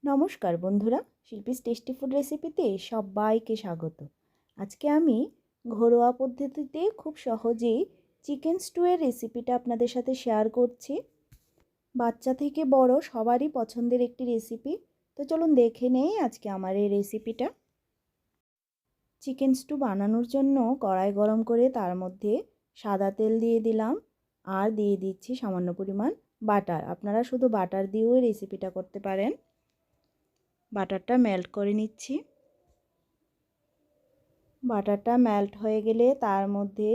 নমস্কার বন্ধুরা, Shilpi's tasty food রেসিপিতে সবাইকে স্বাগত। আজকে আমি ঘরোয়া পদ্ধতিতে খুব সহজেই চিকেন স্টুয়ের রেসিপিটা আপনাদের সাথে শেয়ার করছি। বাচ্চা থেকে বড় সবারই পছন্দের একটি রেসিপি। তো চলুন দেখে নেই আজকে আমার এই রেসিপিটা। চিকেন স্টু বানানোর জন্য কড়াই গরম করে তার মধ্যে সাদা তেল দিয়ে দিলাম আর দিয়ে দিচ্ছি সামান্য পরিমাণ বাটার। আপনারা শুধু বাটার দিয়েও এই রেসিপিটা করতে পারেন। বাটারটা মেল্ট করে নিচ্ছি। বাটারটা মেল্ট হয়ে গেলে তার মধ্যে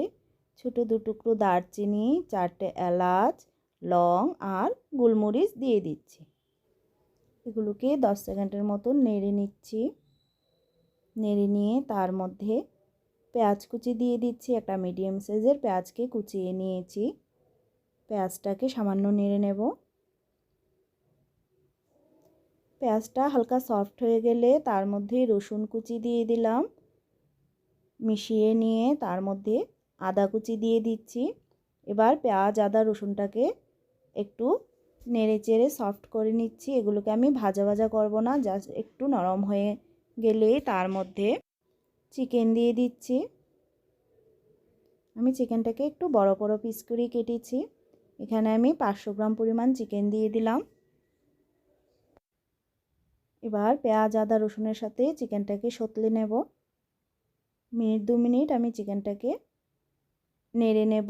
ছোটো 2 টুকরো দারচিনি, 4টে এলাচ, লং আর গোলমরিচ দিয়ে দিচ্ছি। এগুলোকে 10 সেকেন্ডের মতন নেড়ে নিচ্ছি। নেড়ে নিয়ে তার মধ্যে পেঁয়াজ কুচি দিয়ে দিচ্ছি। একটা মিডিয়াম সাইজের পেঁয়াজকে কুচিয়ে নিয়েছি। পেঁয়াজটাকে সামান্য নেড়ে নেব। পেঁয়াজটা হালকা সফট হয়ে গেলে তার মধ্যে রসুন কুচি দিয়ে দিলাম। মিশিয়ে নিয়ে তার মধ্যে আদা কুচি দিয়ে দিচ্ছি। এবার পেঁয়াজ, আদা, রসুনটাকে একটু নেড়ে চেড়ে সফট করে নিচ্ছি। এগুলোকে আমি ভাজা ভাজা করব না, জাস্ট একটু নরম হয়ে গেলেই তার মধ্যে চিকেন দিয়ে দিচ্ছি। আমি চিকেনটাকে একটু বড় বড় পিস করে কেটেছি। এখানে আমি 500 গ্রাম পরিমাণ চিকেন দিয়ে দিলাম। এবার পেঁয়াজ, আদা, রসুনের সাথে চিকেনটাকে সতলে নেব। 2 মিনিট আমি চিকেনটাকে নেড়ে নেব।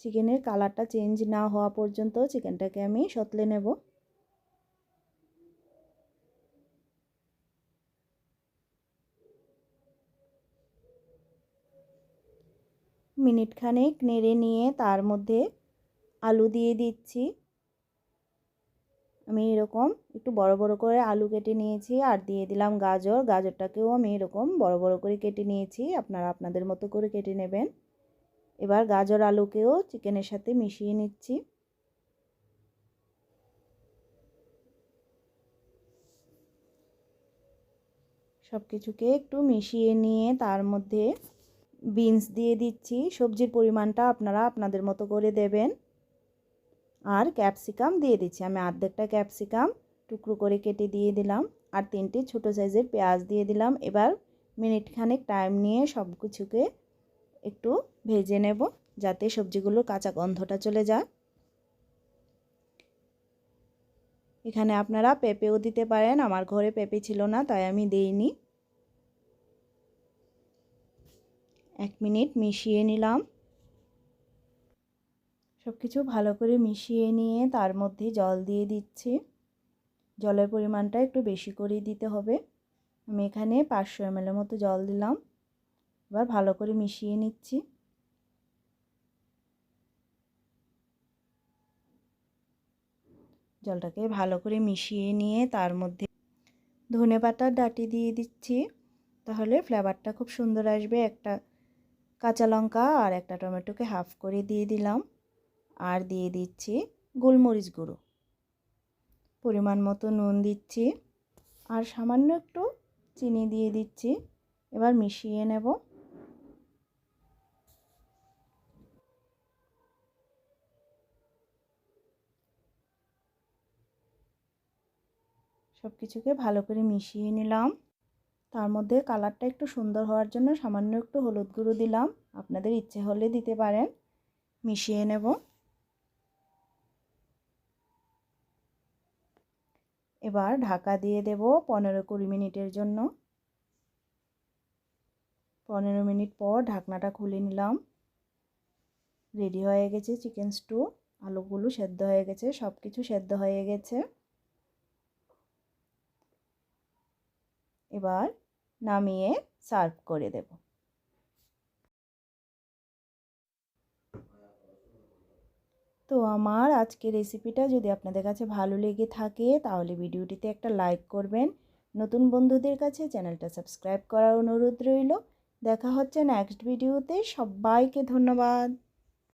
চিকেনের কালারটা চেঞ্জ না হওয়া পর্যন্ত চিকেনটাকে আমি সতলে নেব। মিনিট খানেক নেড়ে নিয়ে তার মধ্যে আলু দিয়ে দিচ্ছি। আমি এরকম একটু বড় বড় করে আলু কেটে নিয়েছি আর দিয়ে দিলাম গাজর। গাজরটাকেও আমি এরকম বড় বড় করে কেটে নিয়েছি। আপনারা আপনাদের মতো করে কেটে নেবেন। এবার গাজর আলুকেও চিকেনের সাথে মিশিয়ে নিচ্ছি। সব কিছুকে একটু মিশিয়ে নিয়ে তার মধ্যে বিনস দিয়ে দিচ্ছি। সবজির পরিমাণটা আপনারা আপনাদের মতো করে দেবেন। আর ক্যাপসিকাম দিয়ে দিচ্ছি। আমি অর্ধেকটা ক্যাপসিকাম টুকরো করে কেটে দিয়ে দিলাম আর 3টে ছোটো সাইজের পেঁয়াজ দিয়ে দিলাম। এবার মিনিট খানেক টাইম নিয়ে সব কিছুকে একটু ভেজে নেব যাতে সবজিগুলোর কাঁচা গন্ধটা চলে যায়। এখানে আপনারা পেঁপেও দিতে পারেন। আমার ঘরে পেঁপে ছিল না, তাই আমি দেইনি। 1 মিনিট মিশিয়ে নিলাম। সব কিছু ভালো করে মিশিয়ে নিয়ে তার মধ্যে জল দিয়ে দিচ্ছি। জলের পরিমাণটা একটু বেশি করে দিতে হবে। আমি এখানে 500 ml মতো জল দিলাম। এবার ভালো করে মিশিয়ে নিচ্ছি। জলটাকে ভালো করে মিশিয়ে নিয়ে তার মধ্যে ধনেপাতার ডাঁটি দিয়ে দিচ্ছি, তাহলে ফ্লেভারটা খুব সুন্দর আসবে। একটা কাঁচা লঙ্কা আর একটা টমেটোকে হাফ করে দিয়ে দিলাম আর দিয়ে দিচ্ছি গোলমরিচ গুঁড়ো। পরিমাণ মতো নুন দিচ্ছি আর সামান্য একটু চিনি দিয়ে দিচ্ছি। এবার মিশিয়ে নেব। সব কিছুকে ভালো করে মিশিয়ে নিলাম। তার মধ্যে কালারটা একটু সুন্দর হওয়ার জন্য সামান্য একটু হলুদ গুঁড়ো দিলাম। আপনাদের ইচ্ছে হলে দিতে পারেন। মিশিয়ে নেব। এবার ঢাকা দিয়ে দেব 15-20 মিনিটের জন্য। 15 মিনিট পর ঢাকনাটা খুলে নিলাম। রেডি হয়ে গেছে চিকেন স্টু। আলুগুলো সেদ্ধ হয়ে গেছে, সব কিছু সেদ্ধ হয়ে গেছে। এবার নামিয়ে সার্ভ করে দেব। তো আমার আজকের রেসিপিটা যদি আপনাদের কাছে ভালো লেগে থাকে তাহলে ভিডিওটিতে একটা লাইক করবেন। নতুন বন্ধুদের কাছে চ্যানেলটা সাবস্ক্রাইব করার অনুরোধ রইল। দেখা হচ্ছে নেক্সট ভিডিওতে। সবাইকে ধন্যবাদ।